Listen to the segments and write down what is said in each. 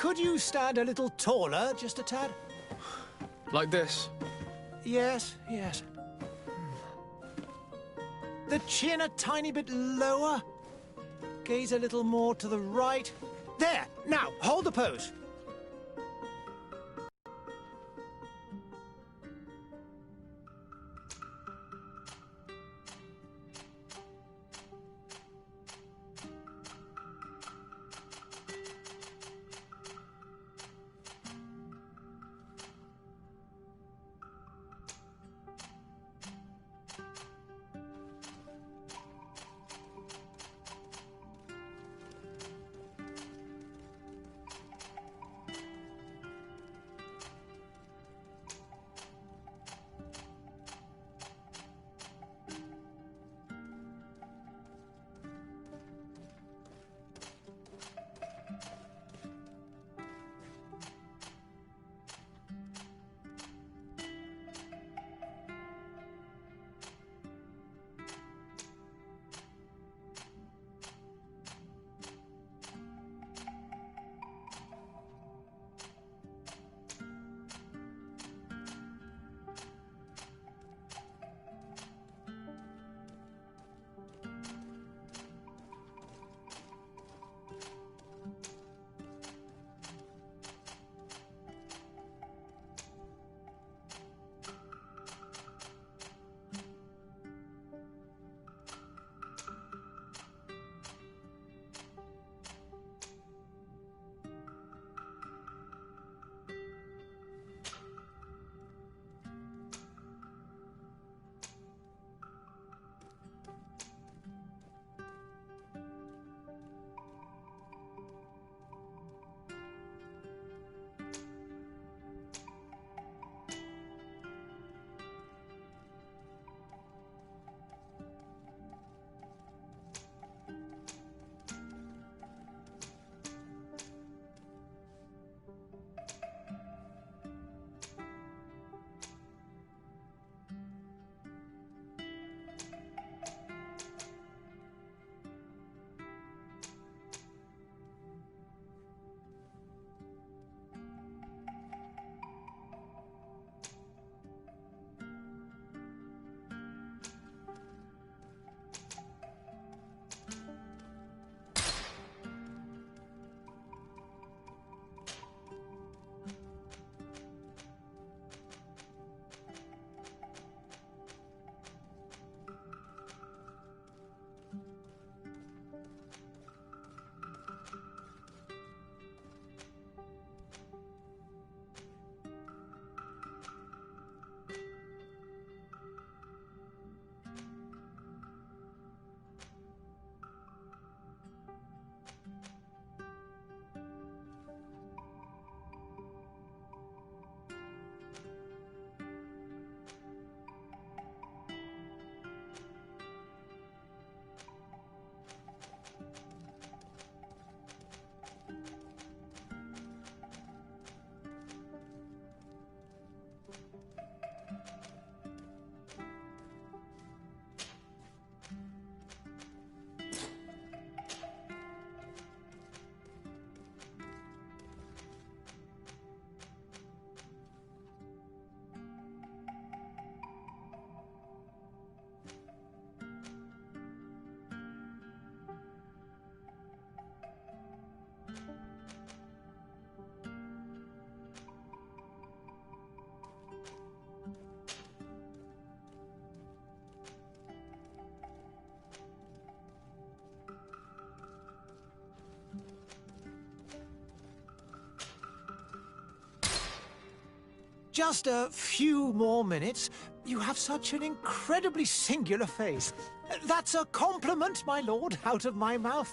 Could you stand a little taller, just a tad? Like this? Yes, yes. The chin a tiny bit lower. Gaze a little more to the right. There! Now, hold the pose. Just a few more minutes. You have such an incredibly singular face. That's a compliment, my lord, out of my mouth.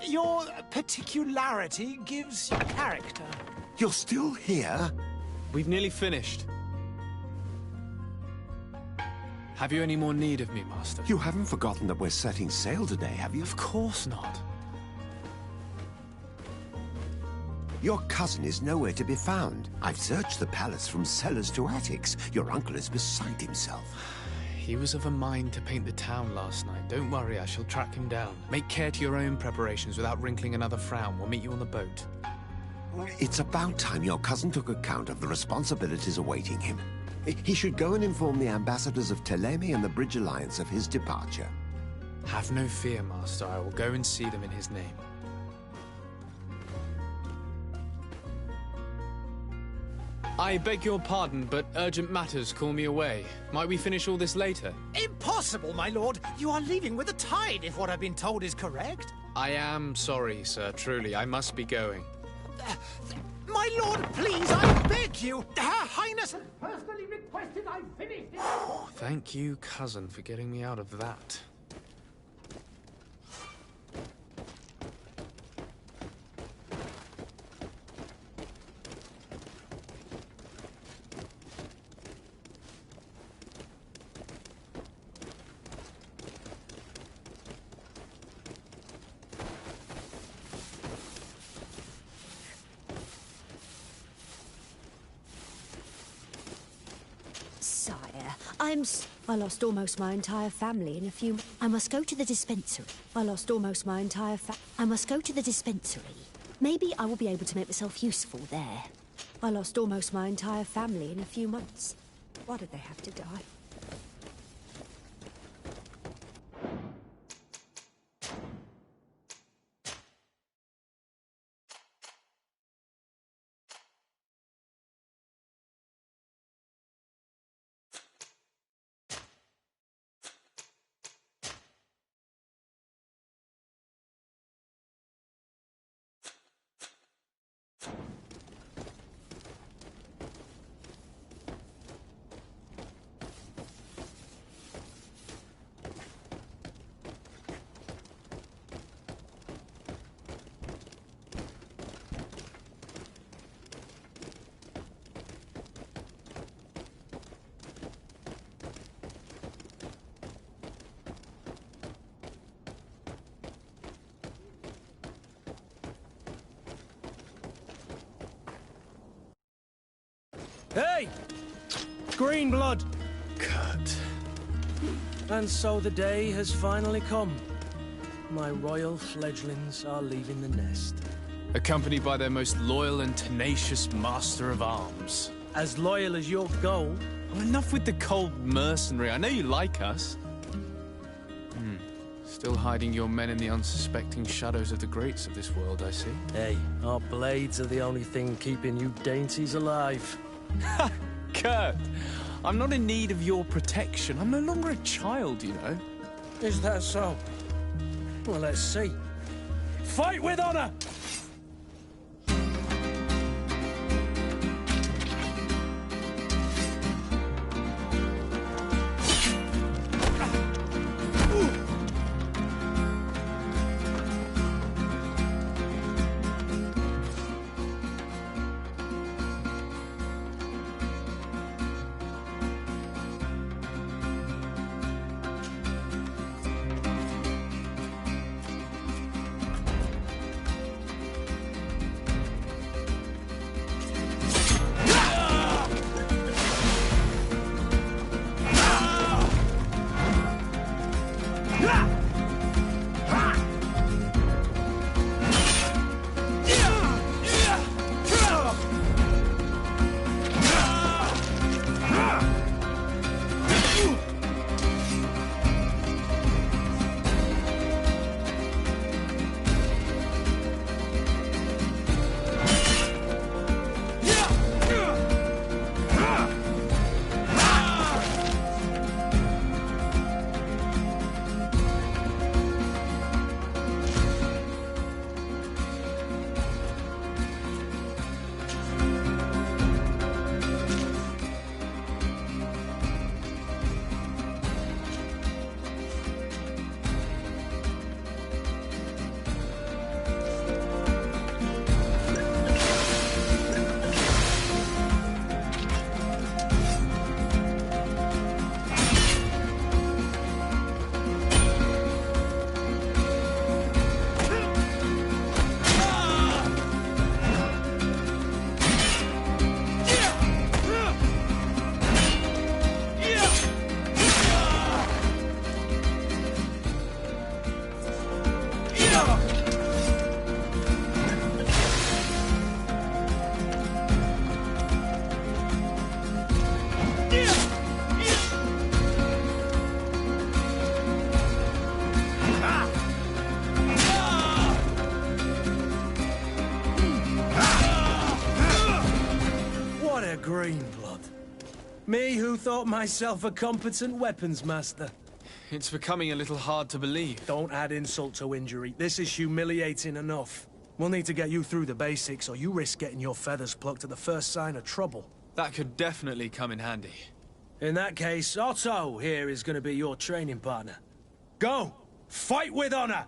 Your particularity gives you character. You're still here? We've nearly finished. Have you any more need of me, Master? You haven't forgotten that we're setting sail today, have you? Of course not. Your cousin is nowhere to be found. I've searched the palace from cellars to attics. Your uncle is beside himself. He was of a mind to paint the town last night. Don't worry, I shall track him down. Make care to your own preparations without wrinkling another frown. We'll meet you on the boat. It's about time your cousin took account of the responsibilities awaiting him. He should go and inform the ambassadors of Thélème and the Bridge Alliance of his departure. Have no fear, Master. I will go and see them in his name. I beg your pardon, but urgent matters call me away. Might we finish all this later? Impossible, my lord! You are leaving with the tide, if what I've been told is correct. I am sorry, sir. Truly, I must be going. My lord, please, I beg you! Her Highness has personally requested I finish this! Thank you, cousin, for getting me out of that. Sire, I lost almost my entire family in a few... I must go to the dispensary. I lost almost my entire I must go to the dispensary. Maybe I will be able to make myself useful there. I lost almost my entire family in a few months. Why did they have to die? Hey! Green blood! Kurt. And so the day has finally come. My royal fledglings are leaving the nest. Accompanied by their most loyal and tenacious master of arms. As loyal as your gold. Well, enough with the cold mercenary. I know you like us. Still hiding your men in the unsuspecting shadows of the greats of this world, I see. Hey, our blades are the only thing keeping you dainties alive. Ha! Kurt! I'm not in need of your protection. I'm no longer a child, you know. Is that so? Well, let's see. Fight with honor! Me who thought myself a competent weapons master. It's becoming a little hard to believe. Don't add insult to injury. This is humiliating enough. We'll need to get you through the basics, or you risk getting your feathers plucked at the first sign of trouble. That could definitely come in handy. In that case, Otto here is going to be your training partner. Go! Fight with honor!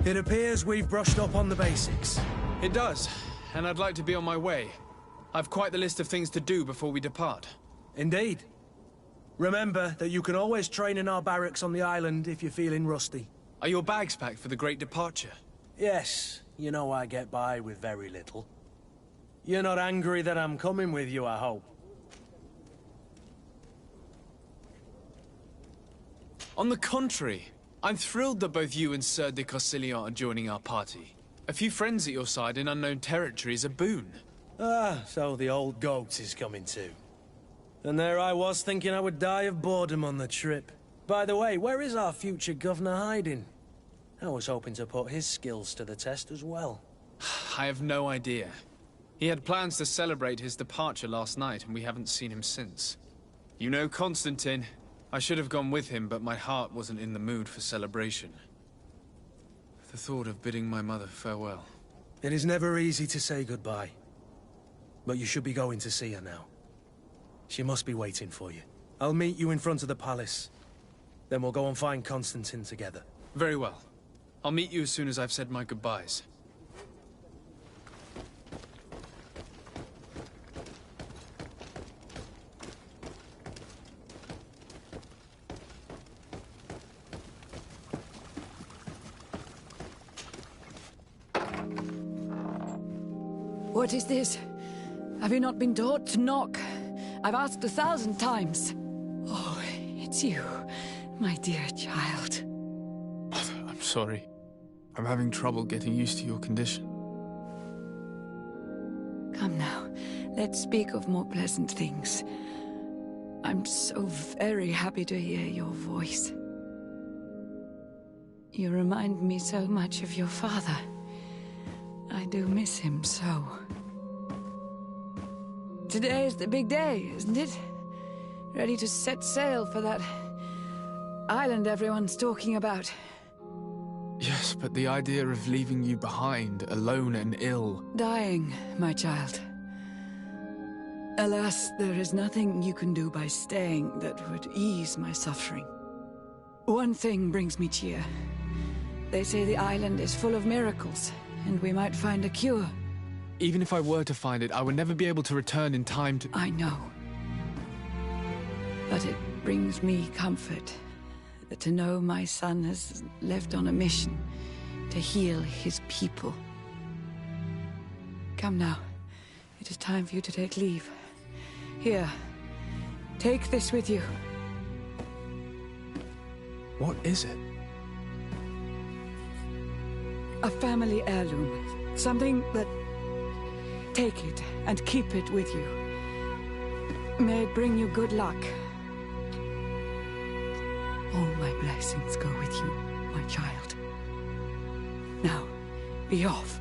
It appears we've brushed up on the basics. It does, and I'd like to be on my way. I've quite the list of things to do before we depart. Indeed. Remember that you can always train in our barracks on the island if you're feeling rusty. Are your bags packed for the great departure? Yes, you know I get by with very little. You're not angry that I'm coming with you, I hope. On the contrary, I'm thrilled that both you and Sir de Cossillon are joining our party. A few friends at your side in unknown territory is a boon. Ah, so the old goat is coming too. And there I was thinking I would die of boredom on the trip. By the way, where is our future governor hiding? I was hoping to put his skills to the test as well. I have no idea. He had plans to celebrate his departure last night, and we haven't seen him since. You know Constantine. I should have gone with him, but my heart wasn't in the mood for celebration. The thought of bidding my mother farewell. It is never easy to say goodbye. But you should be going to see her now. She must be waiting for you. I'll meet you in front of the palace. Then we'll go and find Constantine together. Very well. I'll meet you as soon as I've said my goodbyes. What is this? Have you not been taught to knock? I've asked 1,000 times. Oh, it's you, my dear child. I'm sorry. I'm having trouble getting used to your condition. Come now, let's speak of more pleasant things. I'm so very happy to hear your voice. You remind me so much of your father. I do miss him so. Today is the big day, isn't it? Ready to set sail for that island everyone's talking about. Yes. Yes, but the idea of leaving you behind, alone and ill... Dying, my child. Alas, there is nothing you can do by staying that would ease my suffering. One thing brings me cheer. They say the island is full of miracles, and we might find a cure. Even if I were to find it, I would never be able to return in time to... I know. But it brings me comfort to know my son has left on a mission to heal his people. Come now. It is time for you to take leave. Here, take this with you. What is it? A family heirloom. Something that... Take it and keep it with you. May it bring you good luck. All my blessings go with you, my child. Now, be off.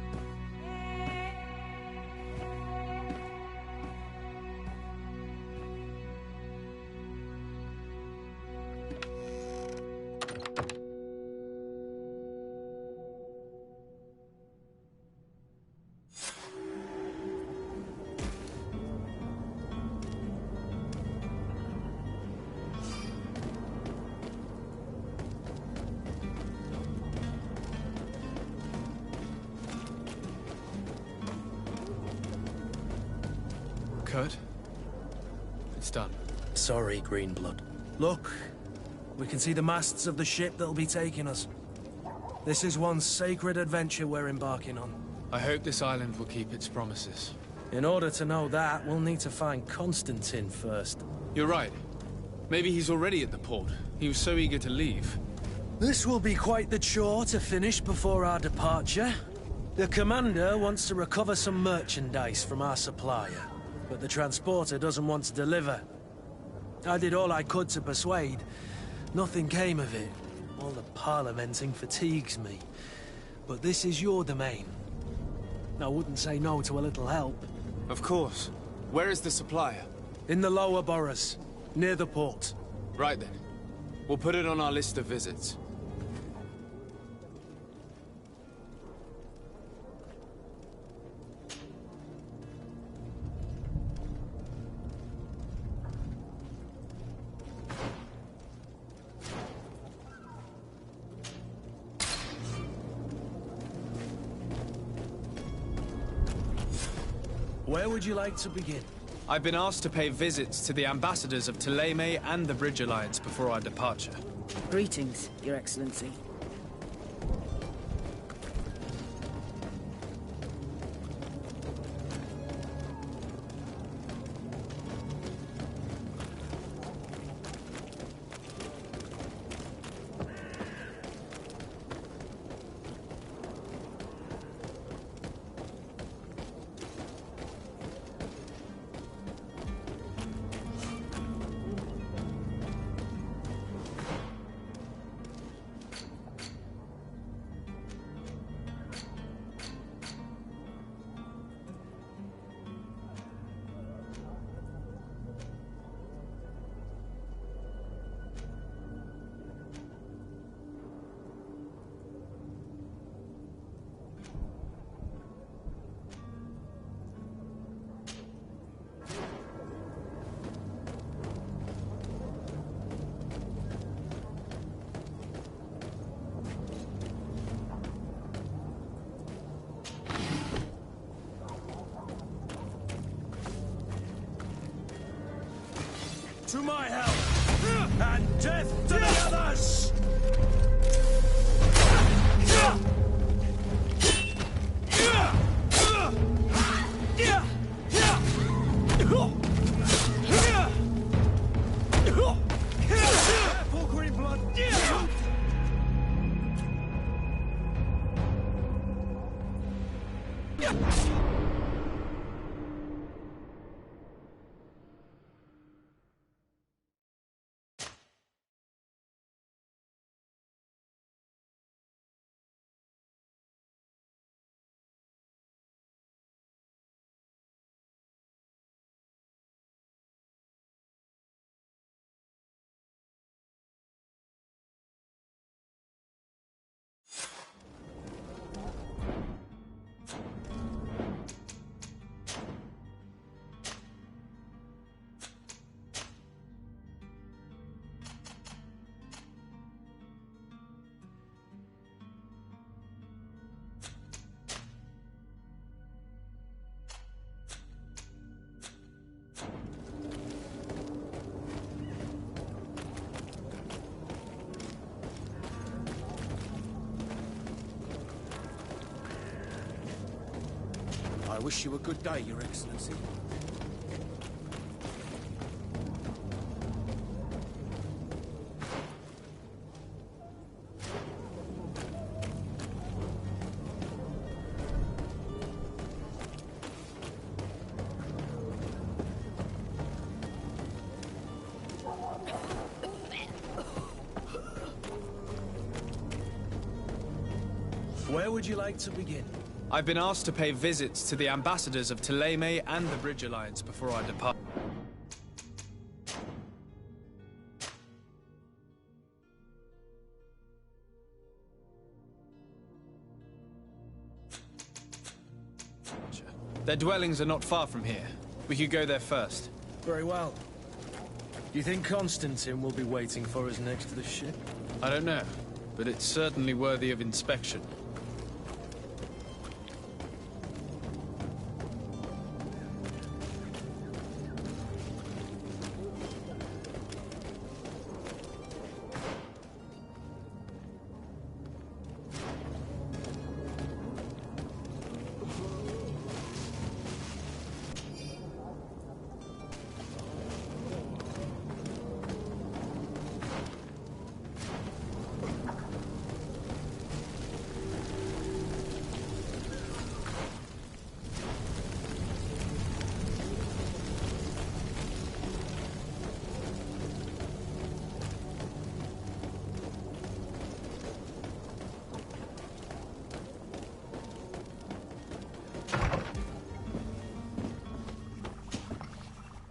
Kurt? It's done. Sorry, Greenblood. Look, we can see the masts of the ship that'll be taking us. This is one sacred adventure we're embarking on. I hope this island will keep its promises. In order to know that, we'll need to find Constantine first. You're right. Maybe he's already at the port. He was so eager to leave. This will be quite the chore to finish before our departure. The commander wants to recover some merchandise from our supplier, but the transporter doesn't want to deliver. I did all I could to persuade. Nothing came of it. All the parliamenting fatigues me. But this is your domain. I wouldn't say no to a little help. Of course. Where is the supplier? In the lower boroughs, near the port. Right then. We'll put it on our list of visits. Where would you like to begin? I've been asked to pay visits to the ambassadors of Thélème and the Bridge Alliance before our departure. Greetings, Your Excellency. To my help! And death to the others! Careful, Greenblood! wish you a good day, Your Excellency. Where would you like to begin? I've been asked to pay visits to the ambassadors of Thélème and the Bridge Alliance before I depart. Their dwellings are not far from here. We could go there first. Very well. Do you think Constantine will be waiting for us next to the ship? I don't know, but it's certainly worthy of inspection.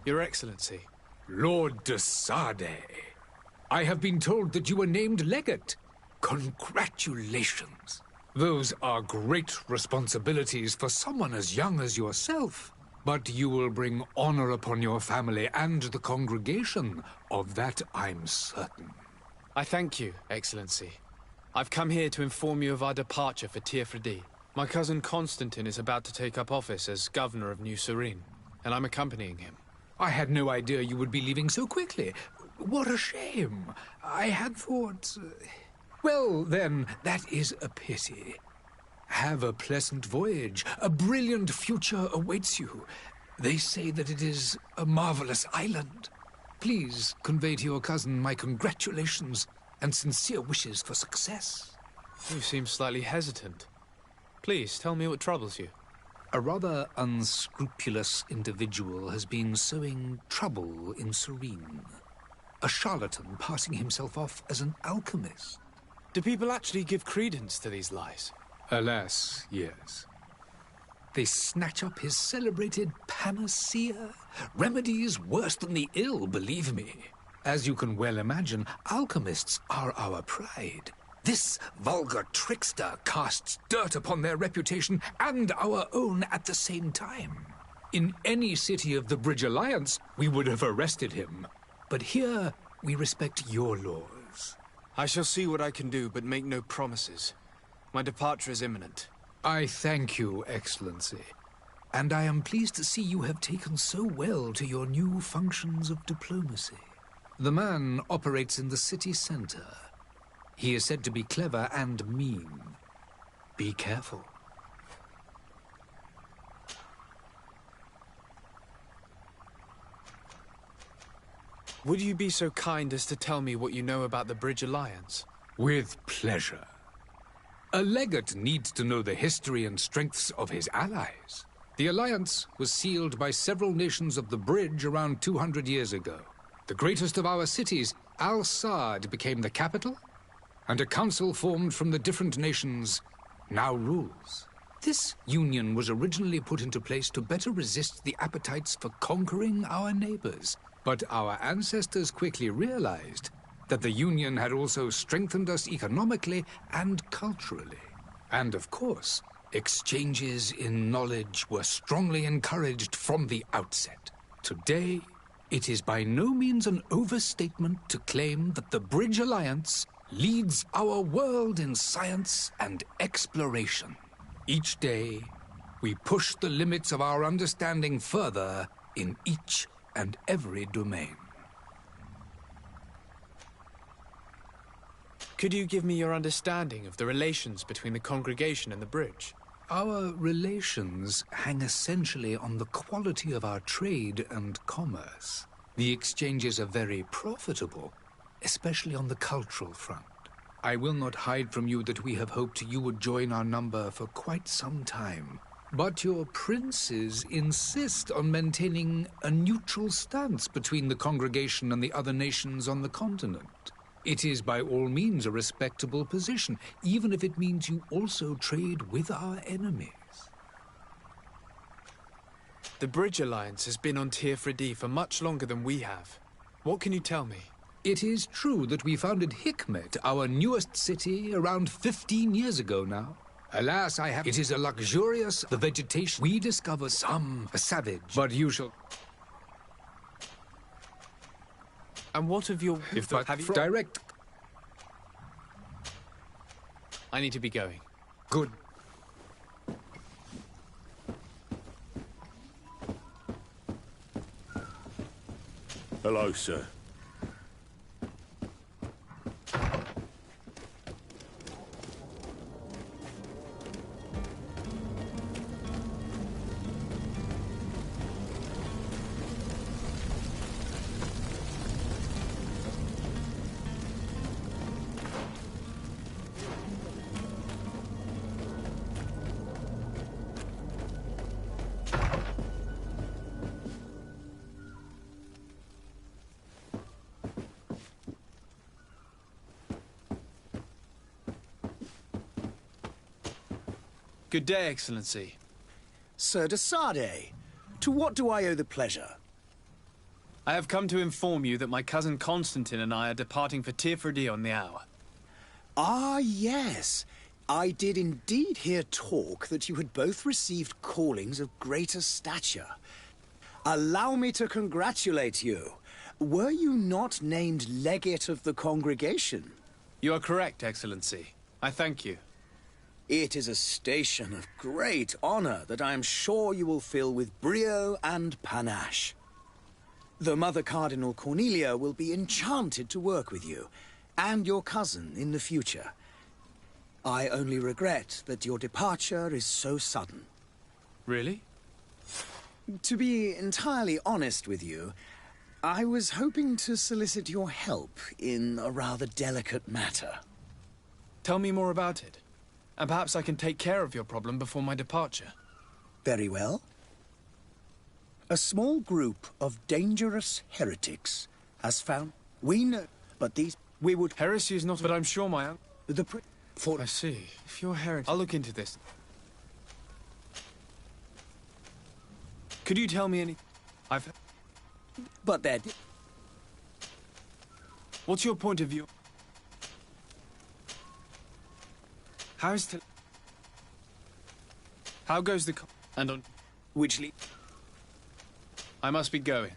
Your Excellency. Lord de Sade, I have been told that you were named legate. Congratulations. Those are great responsibilities for someone as young as yourself. But you will bring honor upon your family and the congregation. Of that I'm certain. I thank you, Excellency. I've come here to inform you of our departure for Teerfredo. My cousin Constantine is about to take up office as governor of New Serene, and I'm accompanying him. I had no idea you would be leaving so quickly. What a shame. I had thought... Well, then, that is a pity. Have a pleasant voyage. A brilliant future awaits you. They say that it is a marvelous island. Please convey to your cousin my congratulations and sincere wishes for success. You seem slightly hesitant. Please, tell me what troubles you. A rather unscrupulous individual has been sowing trouble in Serene. A charlatan passing himself off as an alchemist. Do people actually give credence to these lies? Alas, yes. They snatch up his celebrated panacea. Remedies worse than the ill, believe me. As you can well imagine, alchemists are our pride. This vulgar trickster casts dirt upon their reputation and our own at the same time. In any city of the Bridge Alliance, we would have arrested him. But here, we respect your laws. I shall see what I can do, but make no promises. My departure is imminent. I thank you, Excellency. And I am pleased to see you have taken so well to your new functions of diplomacy. The man operates in the city center. He is said to be clever and mean. Be careful. Would you be so kind as to tell me what you know about the Bridge Alliance? With pleasure. A legate needs to know the history and strengths of his allies. The alliance was sealed by several nations of the Bridge around 200 years ago. The greatest of our cities, Al-Saad, became the capital, and a council formed from the different nations now rules. This union was originally put into place to better resist the appetites for conquering our neighbors. But our ancestors quickly realized that the Union had also strengthened us economically and culturally. And of course, exchanges in knowledge were strongly encouraged from the outset. Today, it is by no means an overstatement to claim that the Bridge Alliance leads our world in science and exploration. Each day, we push the limits of our understanding further in each and every domain. Could you give me your understanding of the relations between the congregation and the Bridge? Our relations hang essentially on the quality of our trade and commerce. The exchanges are very profitable, especially on the cultural front. I will not hide from you that we have hoped you would join our number for quite some time. But your princes insist on maintaining a neutral stance between the congregation and the other nations on the continent. It is by all means a respectable position, even if it means you also trade with our enemies. The Bridge Alliance has been on Teofredi for much longer than we have. What can you tell me? It is true that we founded Hikmet, our newest city, around 15 years ago now. Alas, it is a luxurious, the vegetation. We discover some savage, but you shall... And what of your... have you... Direct... I need to be going. Good. Hello, sir. Good day, Excellency. Sir de Sardet, to what do I owe the pleasure? I have come to inform you that my cousin Constantine and I are departing for Teofredi on the hour. Ah, yes. I did indeed hear talk that you had both received callings of greater stature. Allow me to congratulate you. Were you not named legate of the congregation? You are correct, Excellency. I thank you. It is a station of great honor that I am sure you will fill with brio and panache. The Mother Cardinal Cornelia will be enchanted to work with you, and your cousin in the future. I only regret that your departure is so sudden. Really? To be entirely honest with you, I was hoping to solicit your help in a rather delicate matter. Tell me more about it. And perhaps I can take care of your problem before my departure. Very well. A small group of dangerous heretics has found... We know, but we would... Heresy is not... But I'm sure my... I see. If you're heretic... I'll look into this. Could you tell me any... But they're... What's your point of view? How goes the... And on... Which I must be going.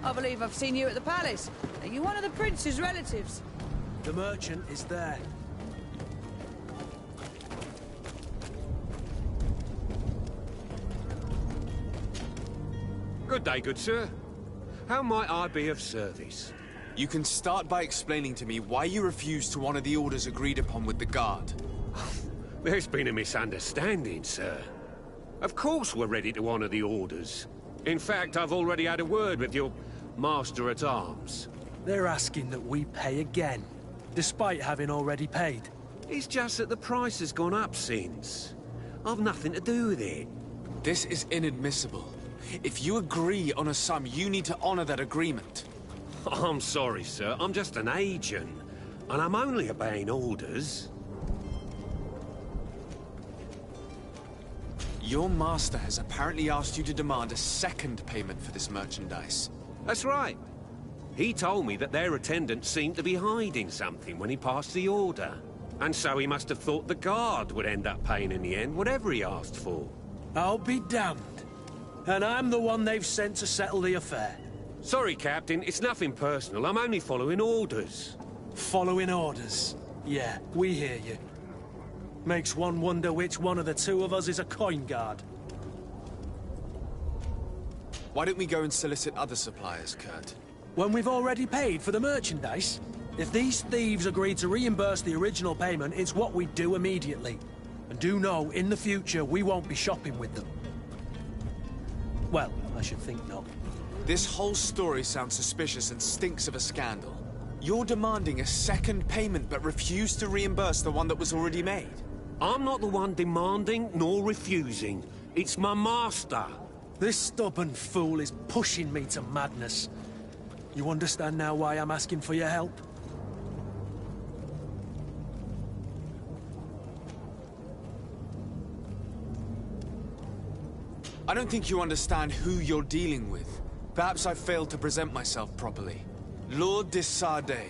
I believe I've seen you at the palace. Are you one of the prince's relatives? The merchant is there. Good day, good sir. How might I be of service? You can start by explaining to me why you refused to honor the orders agreed upon with the guard. There's been a misunderstanding, sir. Of course we're ready to honor the orders. In fact, I've already had a word with your master-at-arms. They're asking that we pay again, despite having already paid. It's just that the price has gone up since. I've nothing to do with it. This is inadmissible. If you agree on a sum, you need to honor that agreement. I'm sorry, sir. I'm just an agent. And I'm only obeying orders. Your master has apparently asked you to demand a second payment for this merchandise. That's right. He told me that their attendant seemed to be hiding something when he passed the order. And so he must have thought the guard would end up paying in the end, whatever he asked for. I'll be damned. And I'm the one they've sent to settle the affair. Sorry, Captain, it's nothing personal. I'm only following orders. Following orders? Yeah, we hear you. Makes one wonder which one of the two of us is a coin guard. Why don't we go and solicit other suppliers, Kurt? When we've already paid for the merchandise? If these thieves agree to reimburse the original payment, it's what we do immediately. And do know, in the future, we won't be shopping with them. Well, I should think not. This whole story sounds suspicious and stinks of a scandal. You're demanding a second payment but refuse to reimburse the one that was already made. I'm not the one demanding nor refusing. It's my master. This stubborn fool is pushing me to madness. You understand now why I'm asking for your help? I don't think you understand who you're dealing with. Perhaps I failed to present myself properly. Lord de Sardet,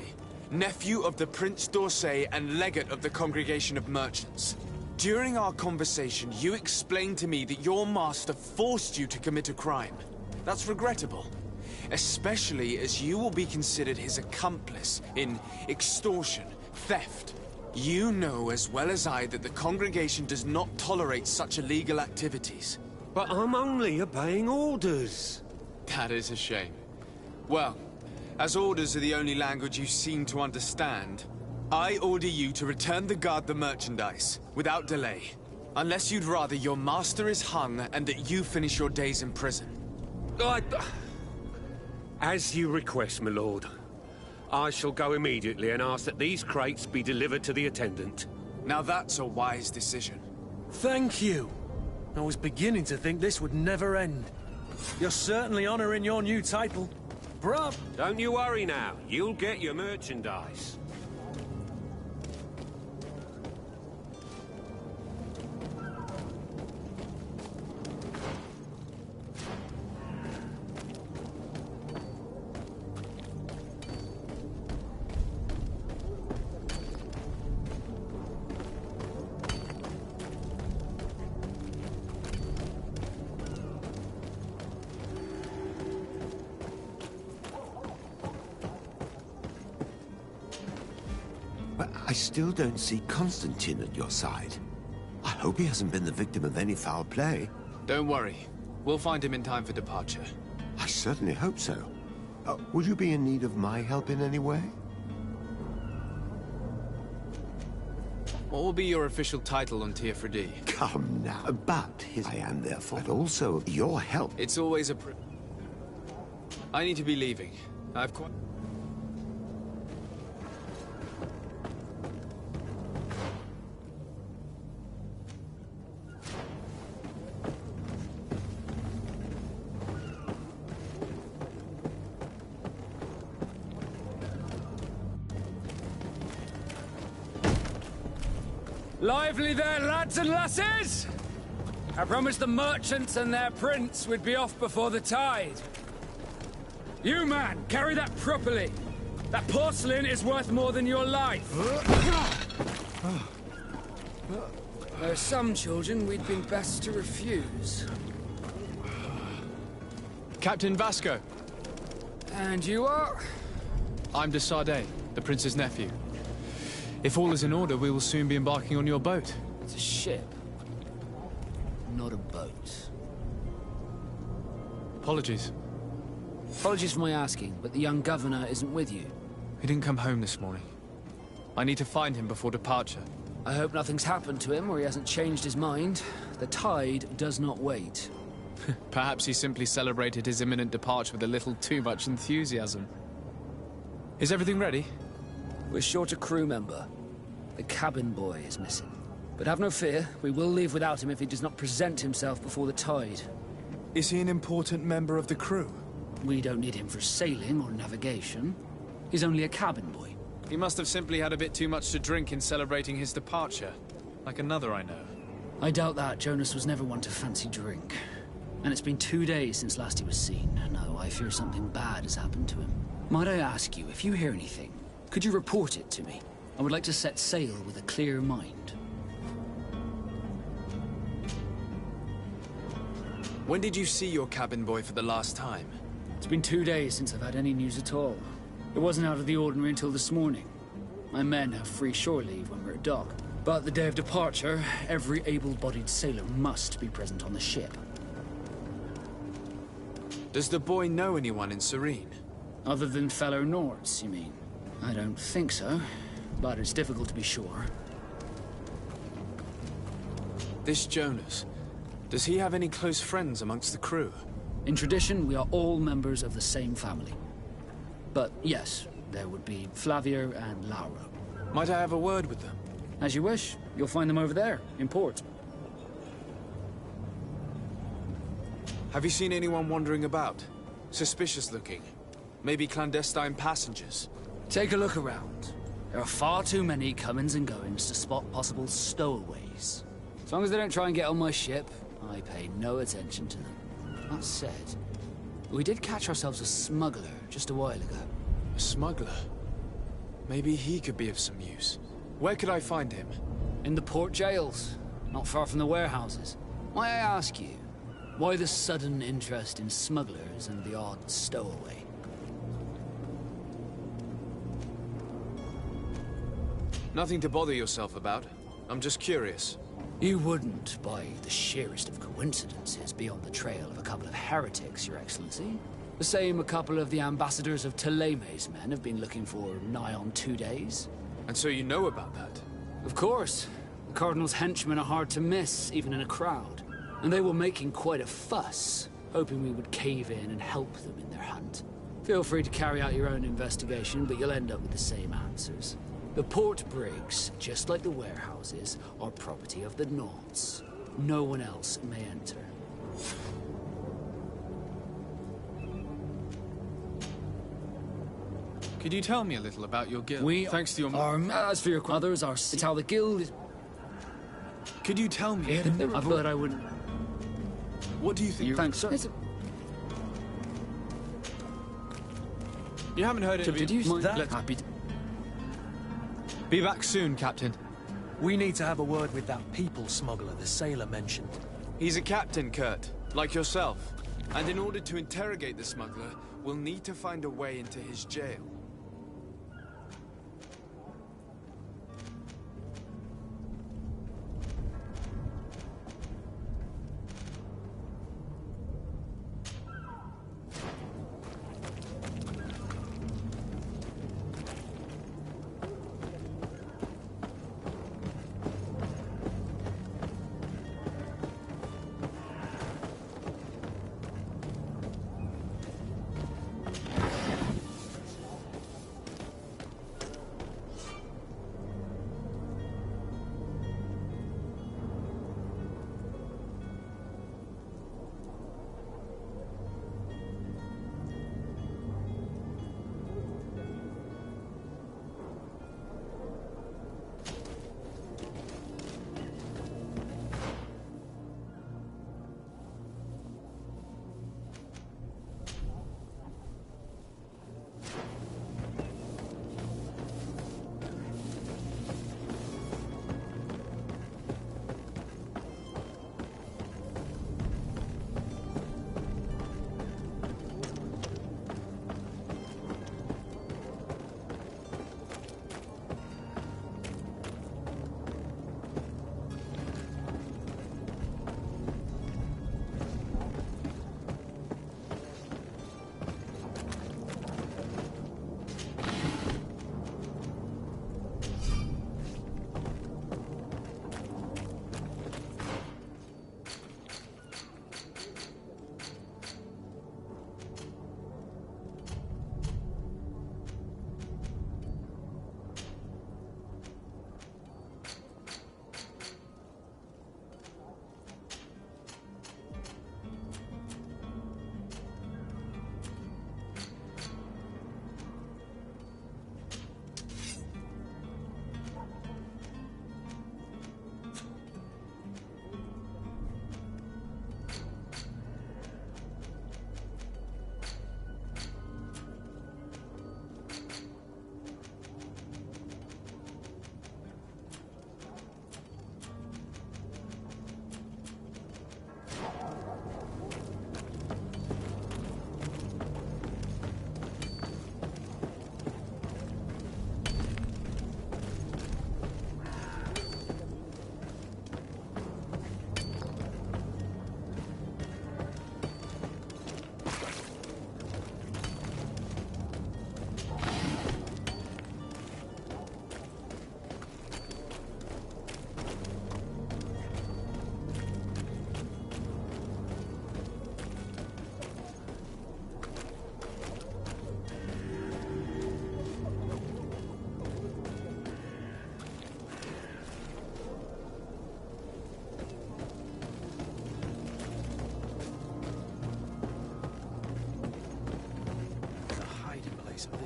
nephew of the Prince d'Orsay and legate of the Congregation of Merchants. During our conversation, you explained to me that your master forced you to commit a crime. That's regrettable, especially as you will be considered his accomplice in extortion, theft. You know as well as I that the Congregation does not tolerate such illegal activities. But I'm only obeying orders. That is a shame. Well, as orders are the only language you seem to understand, I order you to return the guard the merchandise, without delay. Unless you'd rather your master is hung and that you finish your days in prison. As you request, my lord. I shall go immediately and ask that these crates be delivered to the attendant. Now that's a wise decision. Thank you. I was beginning to think this would never end. You're certainly honoring your new title. Bruv! Don't you worry now. You'll get your merchandise. I still don't see Constantine at your side. I hope he hasn't been the victim of any foul play. Don't worry. We'll find him in time for departure. I certainly hope so. Would you be in need of my help in any way? What will be your official title on Teofredi? Come now. But I am therefore, but also your help. It's always a I need to be leaving. I've quite... Lively there, lads and lasses! I promised the merchants and their prince we'd be off before the tide. You, man, carry that properly. That porcelain is worth more than your life. There are some children we'd been best to refuse. Captain Vasco. And you are? I'm de Sardet, the prince's nephew. If all is in order, we will soon be embarking on your boat. It's a ship, not a boat. Apologies. Apologies for my asking, but the young governor isn't with you. He didn't come home this morning. I need to find him before departure. I hope nothing's happened to him or he hasn't changed his mind. The tide does not wait. Perhaps he simply celebrated his imminent departure with a little too much enthusiasm. Is everything ready? We're short a crew member. The cabin boy is missing. But have no fear, we will leave without him if he does not present himself before the tide. Is he an important member of the crew? We don't need him for sailing or navigation. He's only a cabin boy. He must have simply had a bit too much to drink in celebrating his departure. Like another I know. I doubt that. Jonas was never one to fancy drink. And it's been 2 days since last he was seen. No, I fear something bad has happened to him. Might I ask you, if you hear anything, could you report it to me? I would like to set sail with a clear mind. When did you see your cabin boy for the last time? It's been 2 days since I've had any news at all. It wasn't out of the ordinary until this morning. My men have free shore leave when we're at dock. But the day of departure, every able-bodied sailor must be present on the ship. Does the boy know anyone in Serene? Other than fellow Nords, you mean? I don't think so, but it's difficult to be sure. This Jonas, does he have any close friends amongst the crew? In tradition, we are all members of the same family. But yes, there would be Flavia and Laura. Might I have a word with them? As you wish. You'll find them over there, in port. Have you seen anyone wandering about? Suspicious looking? Maybe clandestine passengers? Take a look around. There are far too many comings and goings to spot possible stowaways. As long as they don't try and get on my ship, I pay no attention to them. That said, we did catch ourselves a smuggler just a while ago. A smuggler? Maybe he could be of some use. Where could I find him? In the port jails, not far from the warehouses. Might I ask you, why the sudden interest in smugglers and the odd stowaway? Nothing to bother yourself about. I'm just curious. You wouldn't, by the sheerest of coincidences, be on the trail of a couple of heretics, Your Excellency. The same a couple of the ambassadors of Theleme's men have been looking for nigh on 2 days. And so you know about that? Of course. The Cardinal's henchmen are hard to miss, even in a crowd. And they were making quite a fuss, hoping we would cave in and help them in their hunt. Feel free to carry out your own investigation, but you'll end up with the same answers. The port brigs, just like the warehouses, are property of the Nords. No one else may enter. Could you tell me a little about your guild? Thanks to your... as for your others, it's how the guild is... Could you tell me? But I wouldn't... What do you think? Thanks, sir. You haven't heard it? Did you... Happy to... Be back soon, Captain. We need to have a word with that people smuggler the sailor mentioned. He's a captain, Kurt, like yourself. And in order to interrogate the smuggler, we'll need to find a way into his jail.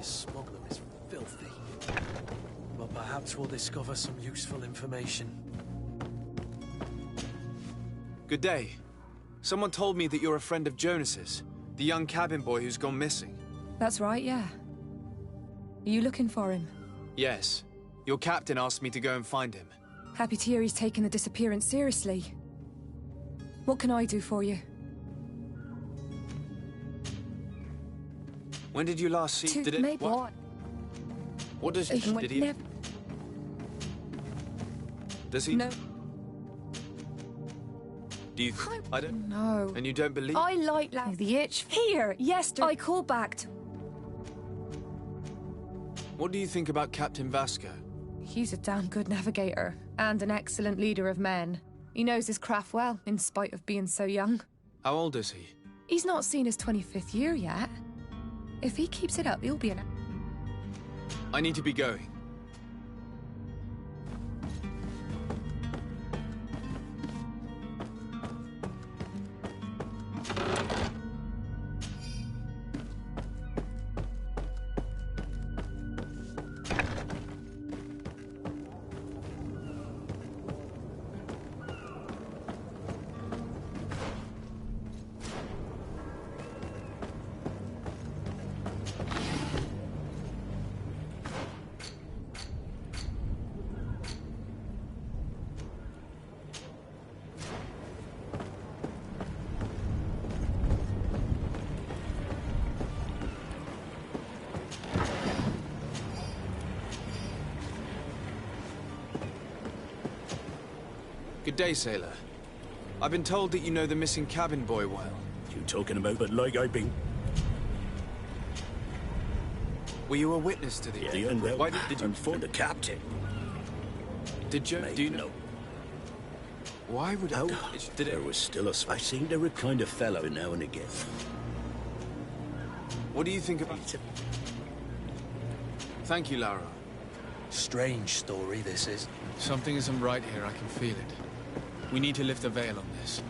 smuggler is filthy. But perhaps we'll discover some useful information. Good day. Someone told me that you're a friend of Jonas's, the young cabin boy who's gone missing. That's right, yeah. Are you looking for him? Yes. Your captain asked me to go and find him. Happy to hear he's taken the disappearance seriously. What can I do for you? When did you last see... Did it... Maybe What? What does... Did he... Does he... No. Do you... I don't... No. And you don't believe... I like the itch. Here, yesterday. I called back to... What do you think about Captain Vasco? He's a damn good navigator, and an excellent leader of men. He knows his craft well, in spite of being so young. How old is he? He's not seen his 25th year yet. If he keeps it up, he'll be an... I need to be going. Good day, sailor. I've been told that you know the missing cabin boy well. You talking about but like I've been... Were you a witness to the... Yeah, and well, why did you... and for the captain. Did you... Do you know... Why would... Oh, did there was still a... I seem to a kind of fellow now and again. What do you think about... Thank you, Lara. Strange story, this is. Something isn't right here, I can feel it. We need to lift the veil on this.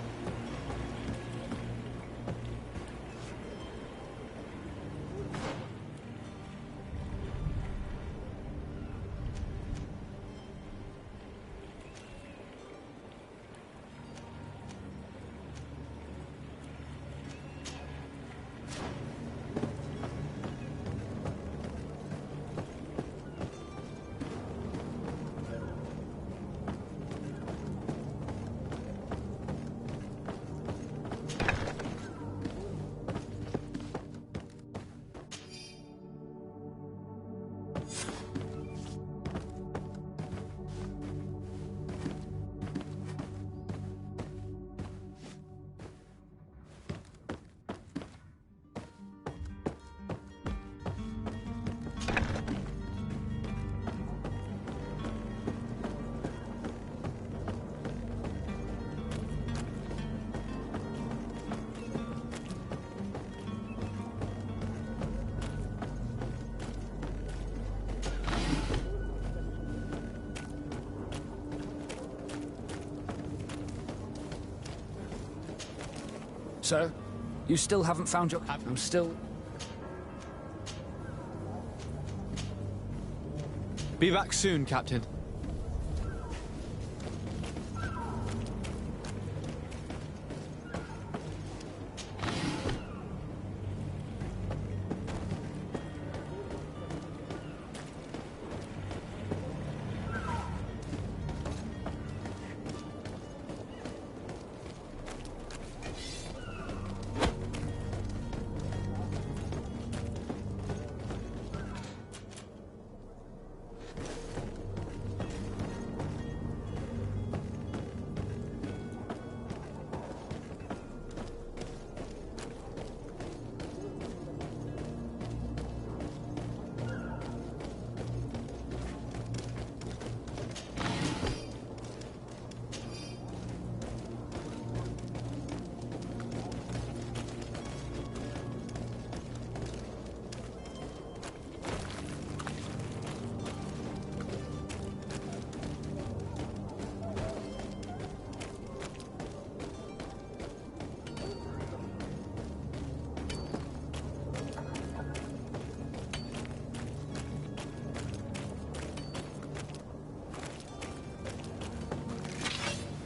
Sir, you still haven't found your... I'm still... Be back soon, Captain.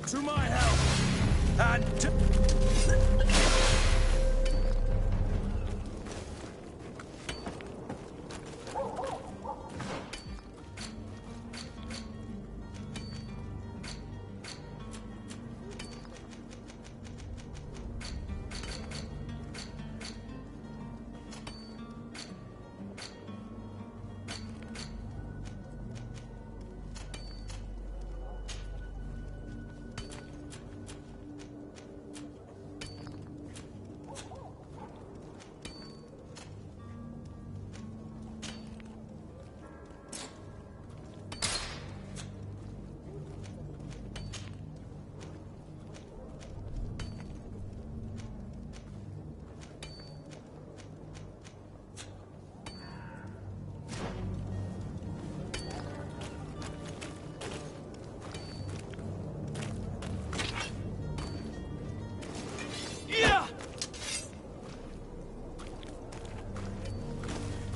To my help! And...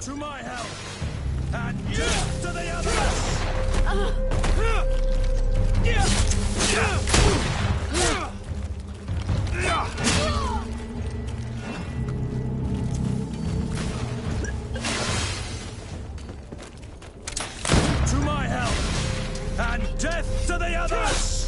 To my help! And death to the others! To my help! And death to the others!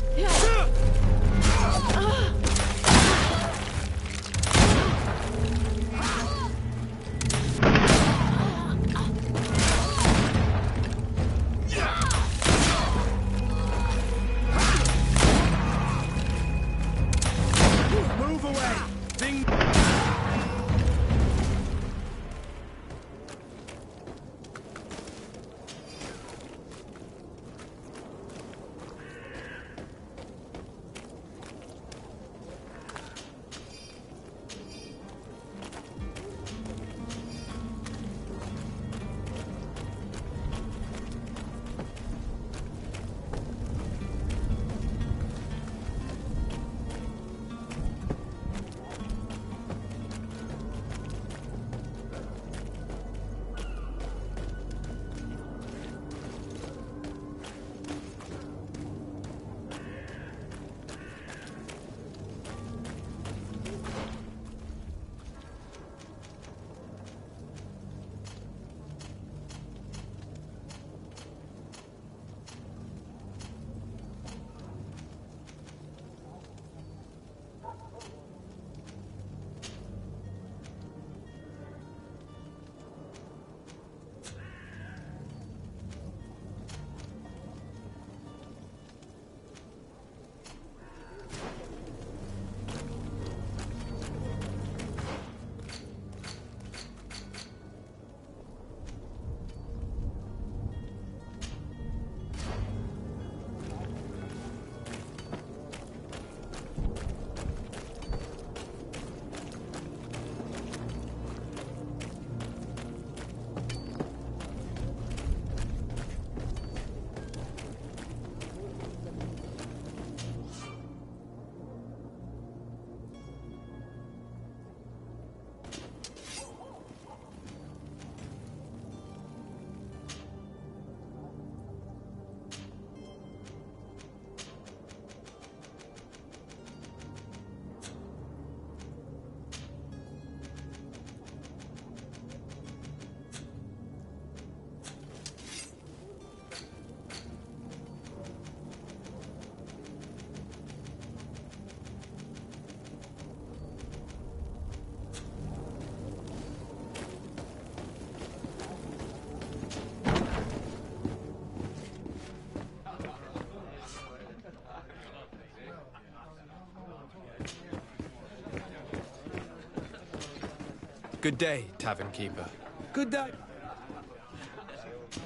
Good day, tavern keeper. Good day.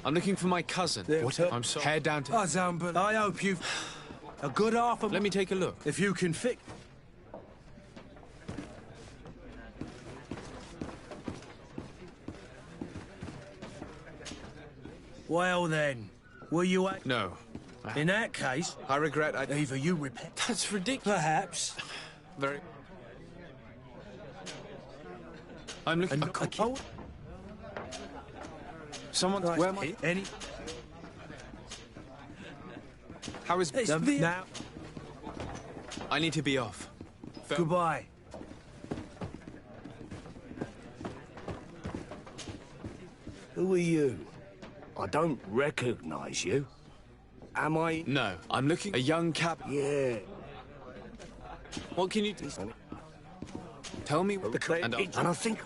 I'm looking for my cousin. I'm sorry. Head down to... Oh, Zan, but I hope you've... a good half of... Let me take a look. If you can fix... Well then, were you at... No. In that case... I regret I... Either you repent... That's ridiculous. Perhaps. Very... I'm looking... Someone... Right. Where am I? Any... How is... Now... I need to be off. Goodbye. Who are you? I don't recognize you. Am I? No, I'm looking... A young cap... Yeah. What can you do? Tell me what the... And I think...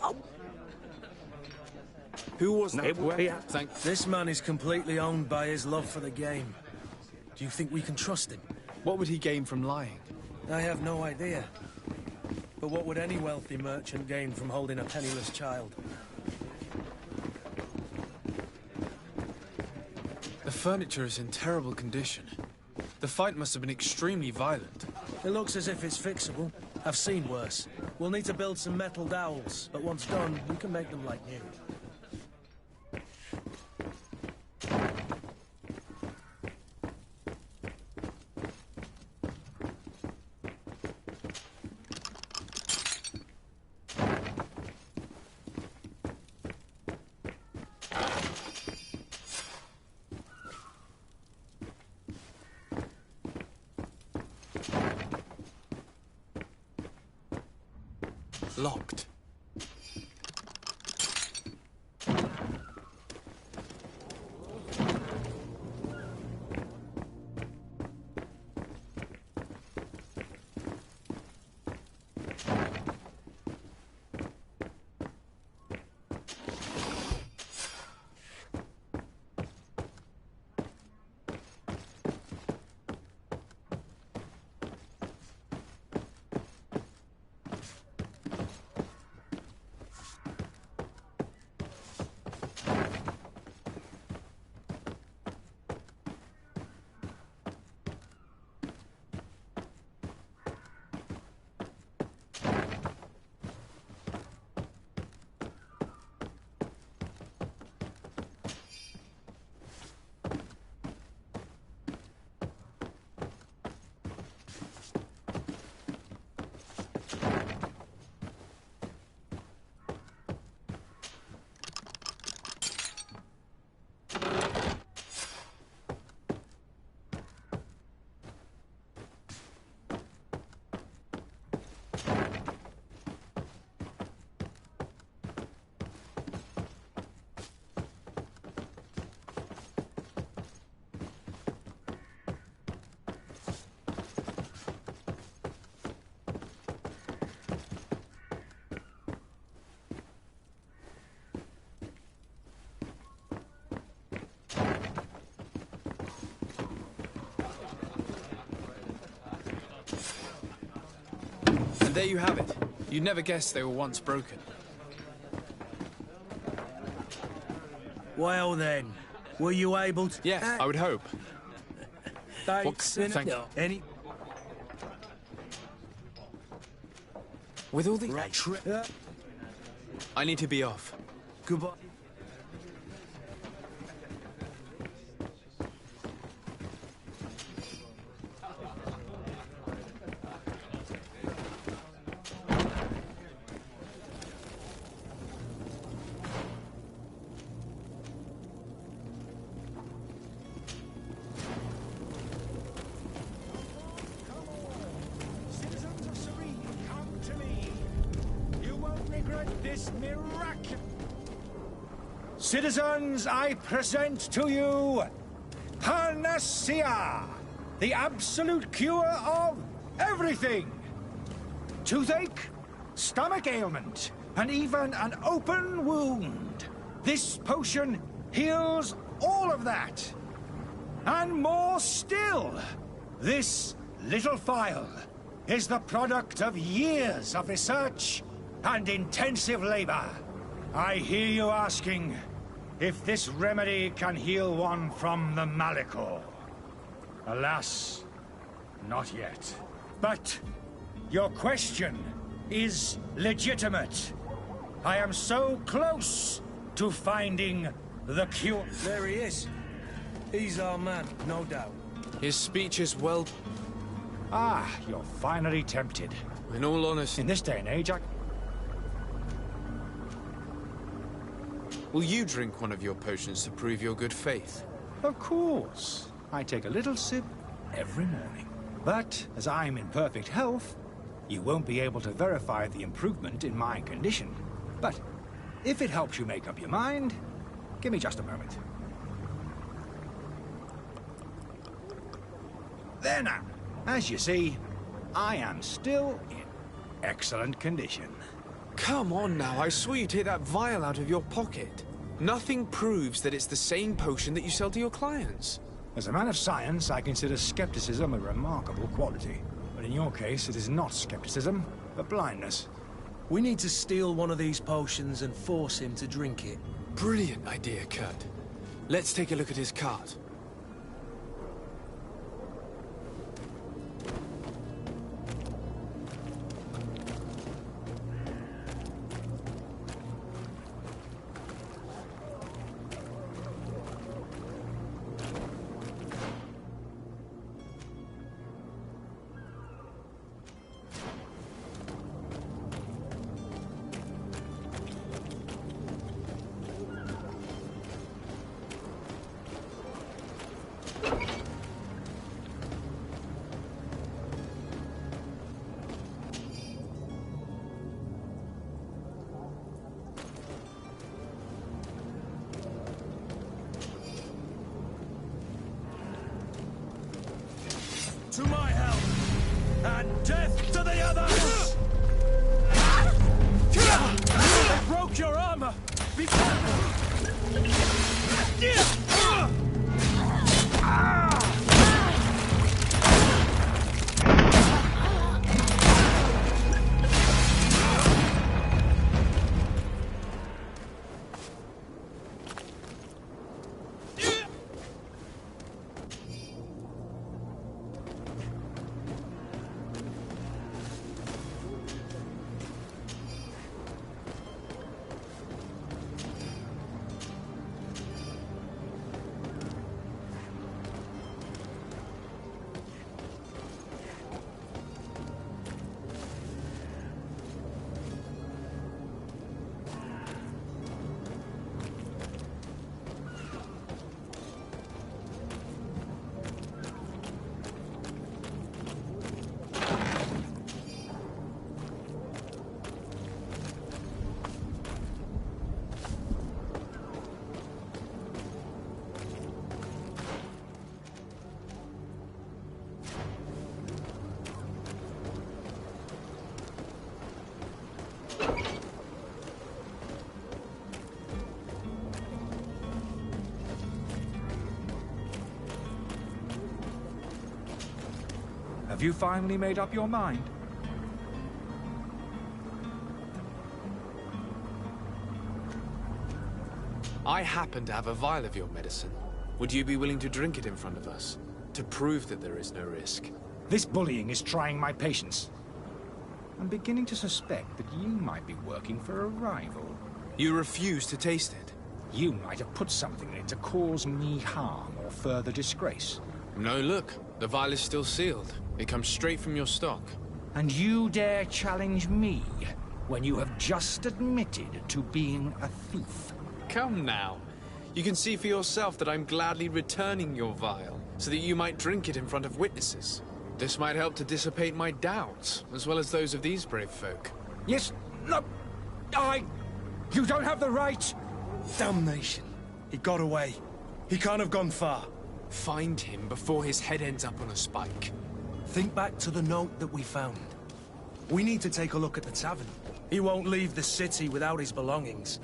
Who was that? Thank... This man is completely owned by his love for the game. Do you think we can trust him? What would he gain from lying? I have no idea. But what would any wealthy merchant gain from holding a penniless child? The furniture is in terrible condition. The fight must have been extremely violent. It looks as if it's fixable. I've seen worse. We'll need to build some metal dowels, but once done, we can make them like new. Locked. And there you have it. You'd never guess they were once broken. Well then, were you able to... Yes, I would hope. Thanks. Thank you. Any... With all the... I need to be off. Goodbye. Citizens, I present to you Panacea, the absolute cure of everything. Toothache, stomach ailment, and even an open wound. This potion heals all of that. And more still, this little phial is the product of years of research and intensive labor. I hear you asking if this remedy can heal one from the Malichor. Alas, not yet. But your question is legitimate. I am so close to finding the cure. There he is. He's our man, no doubt. His speech is well... Ah, you're finally tempted. In all honesty... In this day and age, Will you drink one of your potions to prove your good faith? Of course. I take a little sip every morning. But, as I'm in perfect health, you won't be able to verify the improvement in my condition. But, if it helps you make up your mind, give me just a moment. There now. As you see, I am still in excellent condition. Come on now, I swore you'd take that vial out of your pocket. Nothing proves that it's the same potion that you sell to your clients. As a man of science, I consider skepticism a remarkable quality. But in your case, it is not skepticism, but blindness. We need to steal one of these potions and force him to drink it. Brilliant idea, Kurt. Let's take a look at his cart. To my help, and death to the others! They broke your armor! Be Have you finally made up your mind? I happen to have a vial of your medicine. Would you be willing to drink it in front of us? To prove that there is no risk? This bullying is trying my patience. I'm beginning to suspect that you might be working for a rival. You refuse to taste it? You might have put something in it to cause me harm or further disgrace. No, look. The vial is still sealed. It comes straight from your stock. And you dare challenge me when you have just admitted to being a thief? Come now. You can see for yourself that I'm gladly returning your vial, so that you might drink it in front of witnesses. This might help to dissipate my doubts, as well as those of these brave folk. Yes, no, You don't have the right! Damnation. He got away. He can't have gone far. Find him before his head ends up on a spike. Think back to the note that we found. We need to take a look at the tavern. He won't leave the city without his belongings.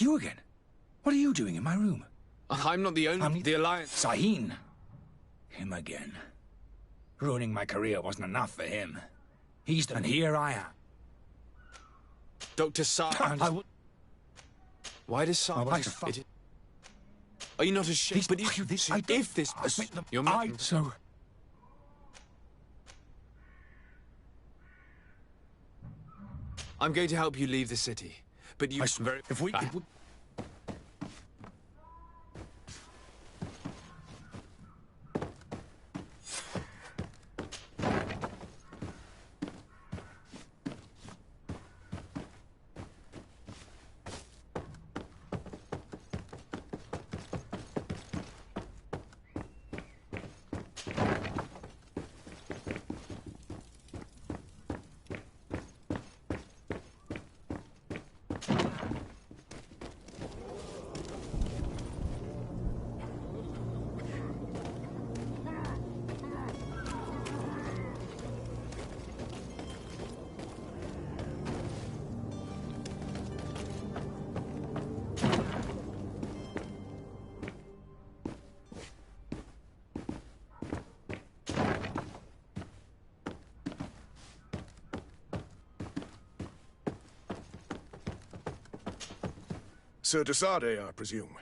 you again. What are you doing in my room? I'm not the only... The Alliance... Sahin. Him again. Ruining my career wasn't enough for him. And here I am. Dr. Sarge... Why does Sarge... Are you not ashamed? But if this... You're so... I'm going to help you leave the city. But you... If we... Sir Desade, I presume.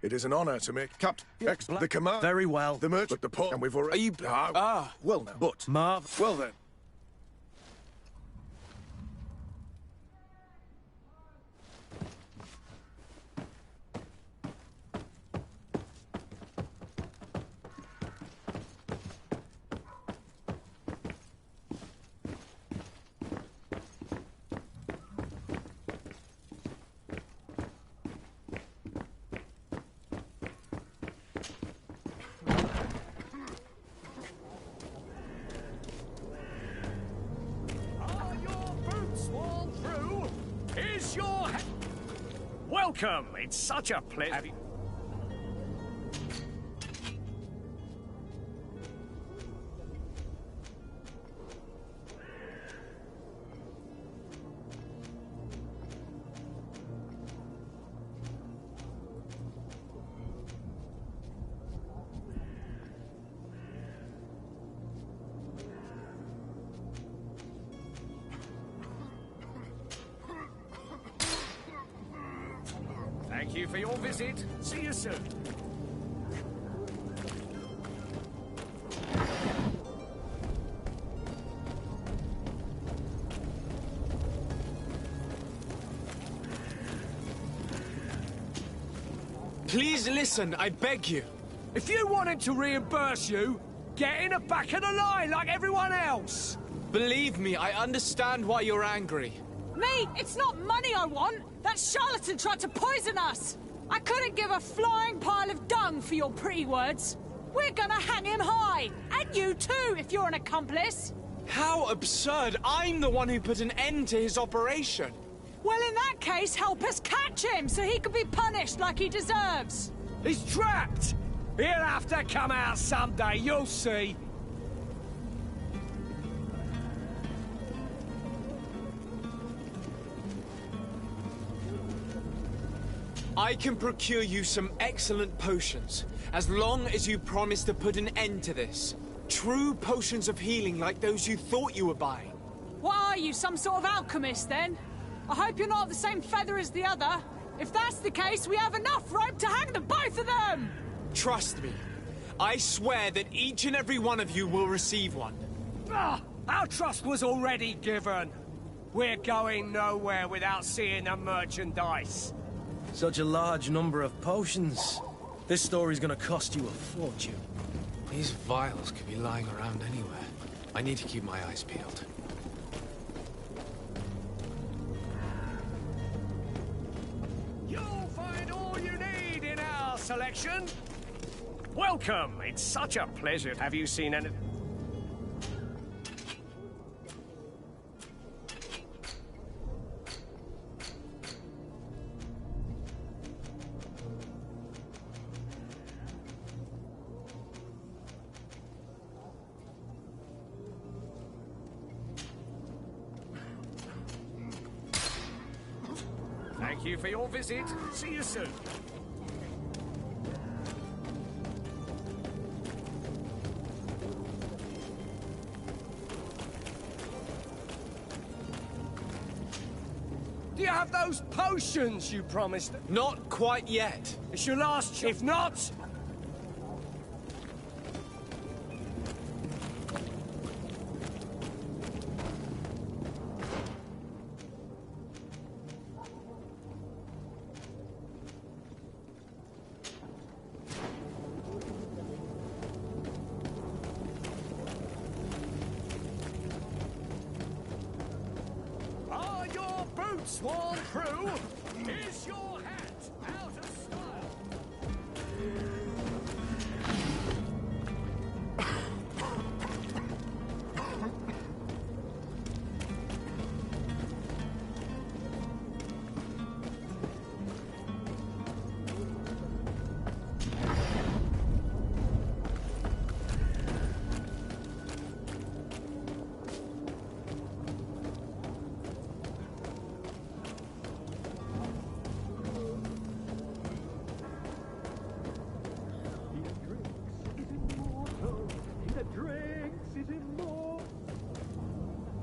It is an honor to make Captain the command. Very well. The merchant, the port, and we've already. Are you? Well now, but Marv. Well then. Welcome! It's such a pleasure. Thank you for your visit. See you soon. Please listen, I beg you. If you want him to reimburse you, get in the back of the line like everyone else. Believe me, I understand why you're angry. Me? It's not money I want. That charlatan tried to poison us. I couldn't give a flying pile of dung for your pretty words. We're gonna hang him high. And you too, if you're an accomplice. How absurd. I'm the one who put an end to his operation. Well, in that case, help us catch him so he can be punished like he deserves. He's trapped. He'll have to come out someday, you'll see. I can procure you some excellent potions, as long as you promise to put an end to this. True potions of healing like those you thought you were buying. What are you, some sort of alchemist, then? I hope you're not the same feather as the other. If that's the case, we have enough rope to hang the both of them! Trust me. I swear that each and every one of you will receive one. Our trust was already given. We're going nowhere without seeing the merchandise. Such a large number of potions. This story's gonna cost you a fortune. These vials could be lying around anywhere. I need to keep my eyes peeled. You'll find all you need in our selection. Welcome. It's such a pleasure. Have you seen anything? you for your visit. See you soon. Do you have those potions you promised? Not quite yet. It's your last chance. If not... Are your boots worn through? Is your hat out of style?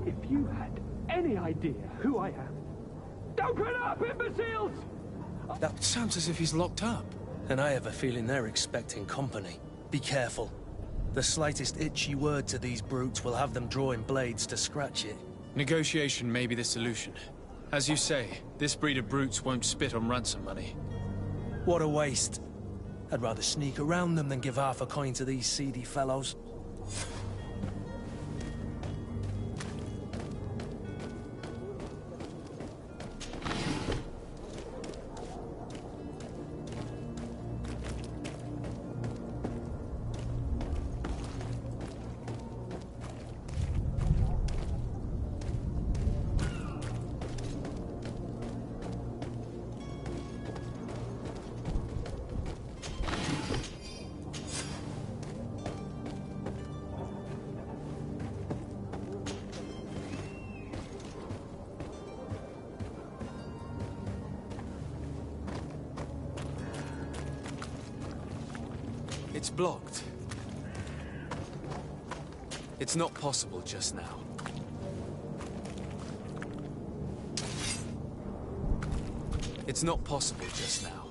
If you had any idea who I am... Open up, imbeciles! That sounds as if he's locked up. And I have a feeling they're expecting company. Be careful. The slightest itchy word to these brutes will have them drawing blades to scratch it. Negotiation may be the solution. As you say, this breed of brutes won't spit on ransom money. What a waste. I'd rather sneak around them than give half a coin to these seedy fellows. It's blocked. It's not possible just now. It's not possible just now.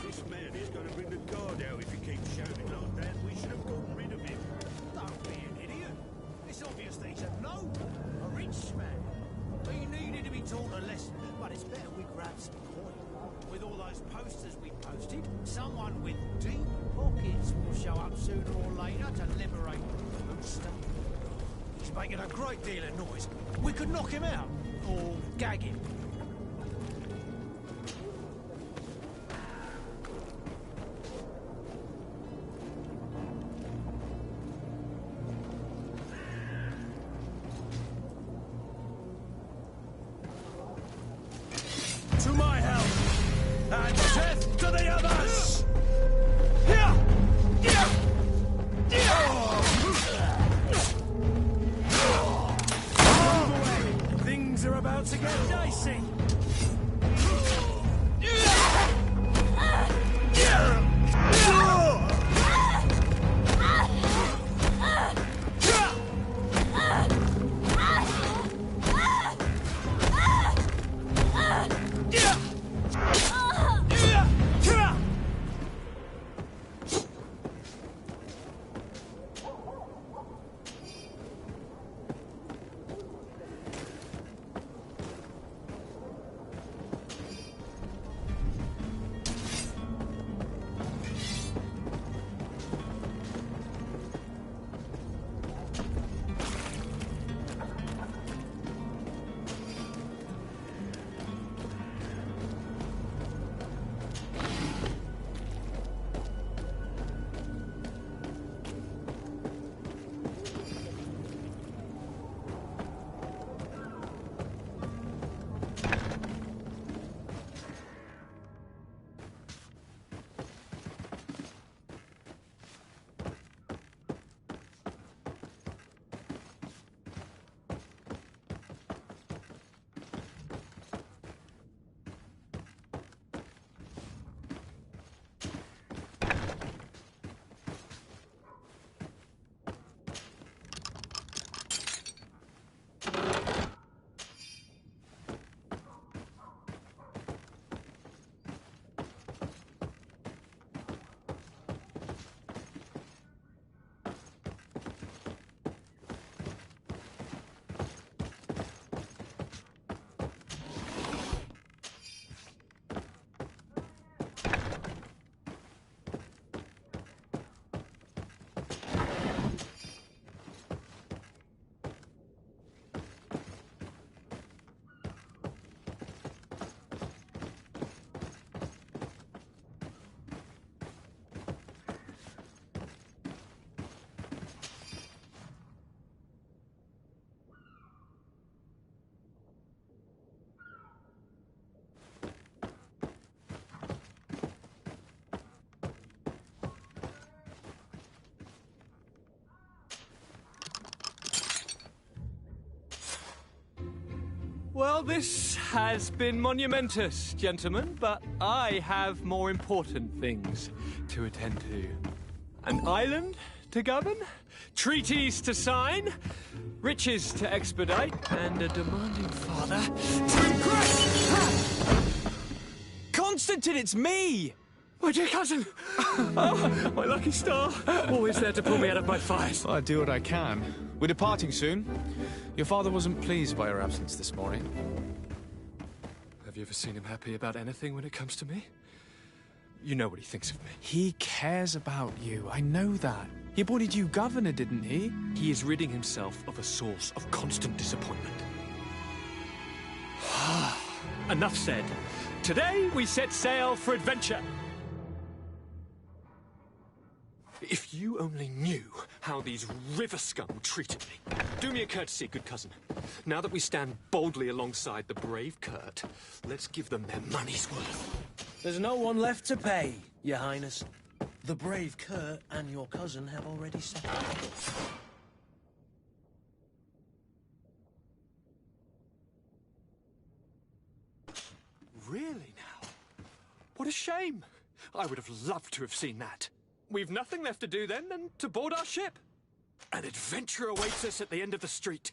This man is going to bring the guard out if he keeps shouting like that. We should have gotten rid of him. Don't be an idiot. It's obvious that he's a noble, a rich man. He needed to be taught a lesson, but it's better we grab some coin. With all those posters we posted, someone with deep pockets will show up sooner or later to liberate the rooster. He's making a great deal of noise. We could knock him out, or gag him. To my help! And death to the others! Here! Things are about to get dicey! Well, this has been monumentous, gentlemen, but I have more important things to attend to. An island to govern, treaties to sign, riches to expedite, and a demanding father to impress! Constantine, it's me! My dear cousin! Oh, my lucky star! Always there to pull me out of my fires. Well, I do what I can. We're departing soon. Your father wasn't pleased by your absence this morning. Have you ever seen him happy about anything when it comes to me? You know what he thinks of me. He cares about you. I know that. He appointed you governor, didn't he? He is ridding himself of a source of constant disappointment. Enough said. Today we set sail for adventure. If you only knew how these river scum treated me. Do me a courtesy, good cousin. Now that we stand boldly alongside the brave Kurt, let's give them their money's worth. There's no one left to pay, Your Highness. The brave Kurt and your cousin have already settled. Really now? What a shame. I would have loved to have seen that. We've nothing left to do then than to board our ship. An adventure awaits us at the end of the street.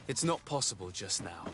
It's not possible just now.